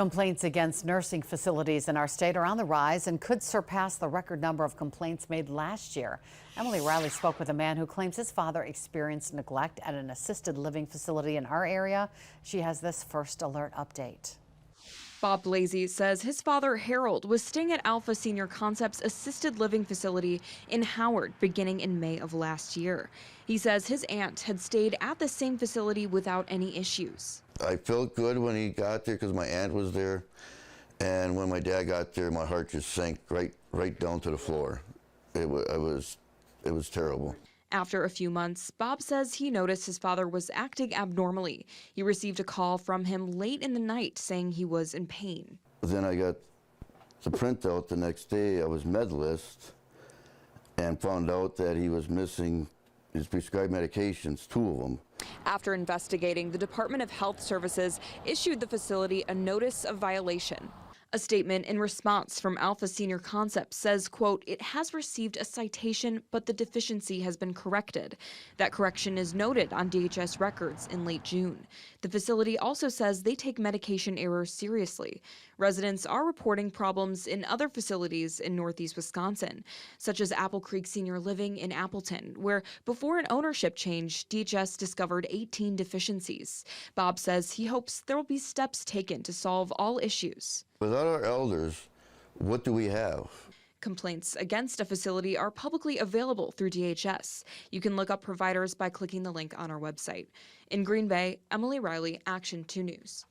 Complaints against nursing facilities in our state are on the rise and could surpass the record number of complaints made last year. Emily Riley spoke with a man who claims his father experienced neglect at an assisted living facility in our area. She has this first alert update. Bob Blasey says his father, Harold, was staying at Alpha Senior Concepts assisted living facility in Howard beginning in May of last year. He says his aunt had stayed at the same facility without any issues. I felt good when he got there because my aunt was there, and when my dad got there, my heart just sank right down to the floor. It was terrible. After a few months, Bob says he noticed his father was acting abnormally. He received a call from him late in the night saying he was in pain. Then I got the printout the next day. I was med list and found out that he was missing his prescribed medications, 2 of them. After investigating, the Department of Health Services issued the facility a notice of violation. A statement in response from Alpha Senior Concepts says, quote, "It has received a citation, but the deficiency has been corrected." That correction is noted on DHS records in late June. The facility also says they take medication errors seriously. Residents are reporting problems in other facilities in Northeast Wisconsin, such as Apple Creek Senior Living in Appleton, where before an ownership change, DHS discovered 18 deficiencies. Bob says he hopes there will be steps taken to solve all issues. Without our elders, what do we have? Complaints against a facility are publicly available through DHS. You can look up providers by clicking the link on our website. In Green Bay, Emily Riley, Action 2 News.